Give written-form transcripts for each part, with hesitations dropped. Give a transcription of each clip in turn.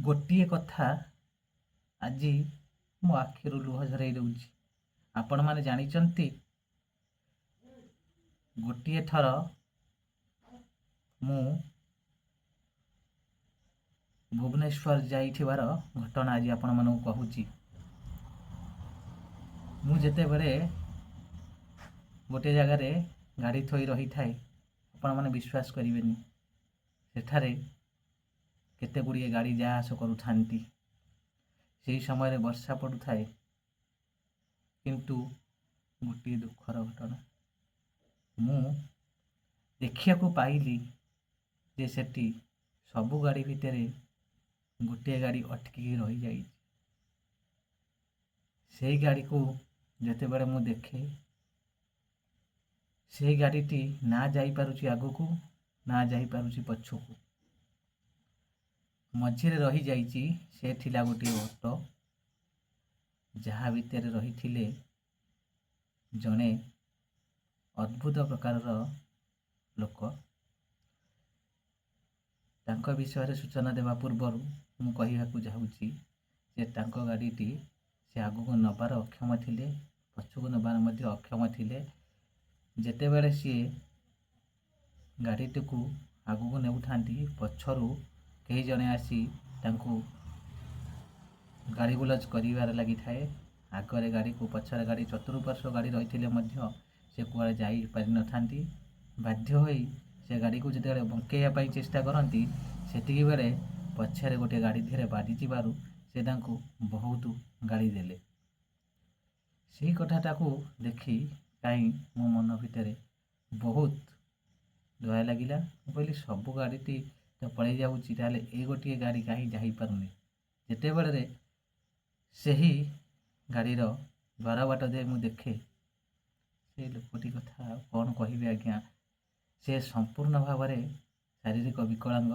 ଗୋଟିଏ କଥା ଆଜି ମୋ ଆଖିରୁ ଲୁହ ଝରାଇ ଦେଉଛି। ଆପଣମାନେ ଜାଣିଛନ୍ତି, ଗୋଟିଏ ଥର ମୁଁ ଭୁବନେଶ୍ୱର ଯାଇଥିବାର ଘଟଣା ଆଜି ଆପଣମାନଙ୍କୁ କହୁଛି। ମୁଁ ଯେତେବେଳେ ଗୋଟିଏ ଜାଗାରେ ଗାଡ଼ି ଥୋଇ ରହିଥାଏ, ଆପଣମାନେ ବିଶ୍ୱାସ କରିବେନି, ସେଠାରେ କେତେ ଗୁଡ଼ିଏ ଗାଡ଼ି ଯା ଆସ କରୁଥାନ୍ତି। ସେହି ସମୟରେ ବର୍ଷା ପଡ଼ୁଥାଏ, କିନ୍ତୁ ଗୋଟିଏ ଦୁଃଖର ଘଟଣା ମୁଁ ଦେଖିବାକୁ ପାଇଲି ଯେ ସେଠି ସବୁ ଗାଡ଼ି ଭିତରେ ଗୋଟିଏ ଗାଡ଼ି ଅଟକିକି ରହିଯାଇଛି। ସେହି ଗାଡ଼ିକୁ ଯେତେବେଳେ ମୁଁ ଦେଖେ, ସେହି ଗାଡ଼ିଟି ନା ଯାଇପାରୁଛି ଆଗକୁ, ନା ଯାଇପାରୁଛି ପଛକୁ। ମଝିରେ ରହିଯାଇଛି ସେ ଥିଲା ଗୋଟିଏ ଅଟୋ, ଯାହା ଭିତରେ ରହିଥିଲେ ଜଣେ ଅଦ୍ଭୁତ ପ୍ରକାରର ଲୋକ। ତାଙ୍କ ବିଷୟରେ ସୂଚନା ଦେବା ପୂର୍ବରୁ ମୁଁ କହିବାକୁ ଚାହୁଁଛି ଯେ ତାଙ୍କ ଗାଡ଼ିଟି ସେ ଆଗକୁ ନେବାର ଅକ୍ଷମ ଥିଲେ, ପଛକୁ ନେବାର ମଧ୍ୟ ଅକ୍ଷମ ଥିଲେ। ଯେତେବେଳେ ସିଏ ଗାଡ଼ିଟିକୁ ଆଗକୁ ନେଉଥାନ୍ତି, ପଛରୁ କେହି ଜଣେ ଆସି ତାଙ୍କୁ ଗାଳିଗୁଲଜ କରିବାରେ ଲାଗିଥାଏ। ଆଗରେ ଗାଡ଼ିକୁ, ପଛରେ ଗାଡ଼ି, ଚତୁଃପାର୍ଶ୍ୱ ଗାଡ଼ି ରହିଥିଲେ ମଧ୍ୟ ସେ କୁଆଡ଼େ ଯାଇପାରିନଥାନ୍ତି। ବାଧ୍ୟ ହୋଇ ସେ ଗାଡ଼ିକୁ ଯେତେବେଳେ ବଙ୍କେଇବା ପାଇଁ ଚେଷ୍ଟା କରନ୍ତି, ସେତିକି ବେଳେ ପଛରେ ଗୋଟିଏ ଗାଡ଼ି ଧିରେ ବାଜିଯିବାରୁ ସେ ତାଙ୍କୁ ବହୁତ ଗାଳି ଦେଲେ। ସେହି କଥାଟାକୁ ଦେଖି କାହିଁ ମୋ ମନ ଭିତରେ ବହୁତ ଦୟା ଲାଗିଲା। ମୁଁ କହିଲି, ସବୁ ଗାଡ଼ିଟି ତ ପଳେଇ ଯାଉଛି, ତାହେଲେ ଏ ଗୋଟିଏ ଗାଡ଼ି କାହିଁ ଯାଇପାରୁନି। ଯେତେବେଳେ ସେହି ଗାଡ଼ିର ଦ୍ୱାର ବାଟ ଦେଇ ମୁଁ ଦେଖେ, ସେ ଲୋକଟି କଥା ଆଉ କ'ଣ କହିବି ଆଜ୍ଞା। ସେ ସମ୍ପୂର୍ଣ୍ଣ ଭାବରେ ଶାରୀରିକ ବିକଳାଙ୍ଗ।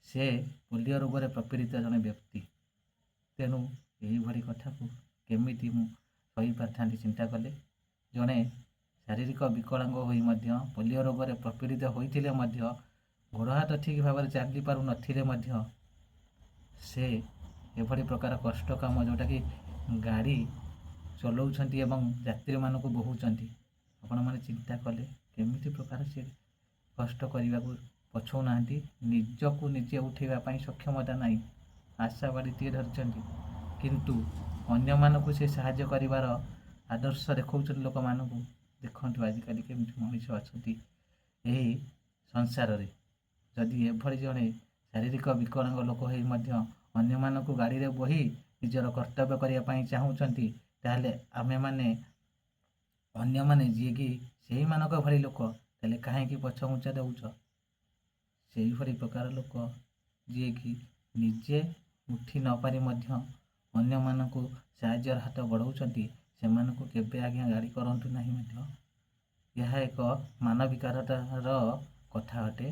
ସେ ପୋଲିଓ ରୋଗରେ ପ୍ରପୀଡ଼ିତ ଜଣେ ବ୍ୟକ୍ତି। ତେଣୁ ଏହିଭଳି କଥାକୁ କେମିତି ମୁଁ ସହିପାରିଥାନ୍ତି ଚିନ୍ତା କଲେ। ଜଣେ ଶାରୀରିକ ବିକଳାଙ୍ଗ ହୋଇ ମଧ୍ୟ, ପୋଲିଓ ରୋଗରେ ପ୍ରପୀଡ଼ିତ ହୋଇଥିଲେ ମଧ୍ୟ, ଗୋଡ଼ ହାତ ଠିକ୍ ଭାବରେ ଚାଲିପାରୁନଥିଲେ ମଧ୍ୟ ସେ ଏଭଳି ପ୍ରକାର କଷ୍ଟ କାମ, ଯେଉଁଟାକି ଗାଡ଼ି ଚଲାଉଛନ୍ତି ଏବଂ ଯାତ୍ରୀମାନଙ୍କୁ ବୋହୁଛନ୍ତି, ଆପଣମାନେ ଚିନ୍ତା କଲେ କେମିତି ପ୍ରକାର ସେ କଷ୍ଟ କରିବାକୁ ପଛଉନାହାନ୍ତି। ନିଜକୁ ନିଜେ ଉଠାଇବା ପାଇଁ ସକ୍ଷମତା ନାହିଁ, ଆଶା ବାଡ଼ିଟିଏ ଧରିଛନ୍ତି, କିନ୍ତୁ ଅନ୍ୟମାନଙ୍କୁ ସେ ସାହାଯ୍ୟ କରିବାର ଆଦର୍ଶ ଦେଖାଉଛନ୍ତି ଲୋକମାନଙ୍କୁ। ଦେଖନ୍ତୁ ଆଜିକାଲି କେମିତି ମଣିଷ ଅଛନ୍ତି ଏହି ସଂସାରରେ। ଯଦି ଏଭଳି ଜଣେ ଶାରୀରିକ ବିକଳାଙ୍ଗ ଲୋକ ହୋଇ ମଧ୍ୟ ଅନ୍ୟମାନଙ୍କୁ ଗାଡ଼ିରେ ବହି ନିଜର କର୍ତ୍ତବ୍ୟ କରିବା ପାଇଁ ଚାହୁଁଛନ୍ତି, ତାହେଲେ ଆମେମାନେ, ଅନ୍ୟମାନେ ଯିଏକି ସେଇମାନଙ୍କ ଭଳି ଲୋକ, ତାହେଲେ କାହିଁକି ପଛ ଘୁଞ୍ଚା ଦେଉଛ? ସେହିଭଳି ପ୍ରକାର ଲୋକ ଯିଏକି ନିଜେ ଉଠି ନପାରି ମଧ୍ୟ ଅନ୍ୟମାନଙ୍କୁ ସାହାଯ୍ୟର ହାତ ବଢ଼ାଉଛନ୍ତି, ସେମାନଙ୍କୁ କେବେ ଆଜ୍ଞା ଗାଳି କରନ୍ତୁ ନାହିଁ ମଧ୍ୟ। ଏହା ଏକ ମାନବିକତାର କଥା ଅଟେ।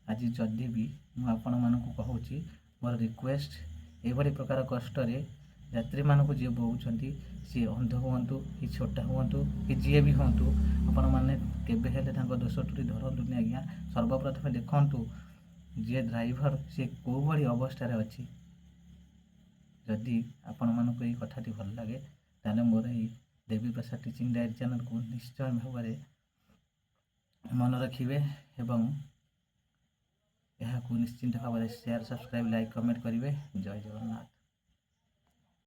ଆଜି ଯଦି ବି ମୁଁ ଆପଣମାନଙ୍କୁ କହୁଛି, ମୋର ରିକ୍ୱେଷ୍ଟ, ଏଭଳି ପ୍ରକାର କଷ୍ଟରେ ଯାତ୍ରୀମାନଙ୍କୁ ଯିଏ ବୋହୁଛନ୍ତି, ସିଏ ଅନ୍ଧ ହୁଅନ୍ତୁ କି ଛୋଟା ହୁଅନ୍ତୁ କି ଯିଏ ବି ହୁଅନ୍ତୁ, ଆପଣମାନେ କେବେ ହେଲେ ତାଙ୍କ ଦୋଷ ତ୍ରୁଟି ଧରନ୍ତୁନି ଆଜ୍ଞା। ସର୍ବପ୍ରଥମେ ଦେଖନ୍ତୁ ଯିଏ ଡ୍ରାଇଭର, ସିଏ କେଉଁ ଭଳି ଅବସ୍ଥାରେ ଅଛି। ଯଦି ଆପଣମାନଙ୍କୁ ଏହି କଥାଟି ଭଲ ଲାଗେ, ତାହେଲେ ମୋର ଏହି ଦେବୀ ପ୍ରସାଦ ଟିଚିଂ ଡାଏରୀ ଚ୍ୟାନେଲକୁ ନିଶ୍ଚୟ ଭାବରେ ମନେ ରଖିବେ ଏବଂ ଏହାକୁ ନିଶ୍ଚିନ୍ତ ଭାବରେ ସେୟାର, ସବସ୍କ୍ରାଇବ୍, ଲାଇକ୍, କମେଣ୍ଟ କରିବେ। ଜୟ ଜଗନ୍ନାଥ।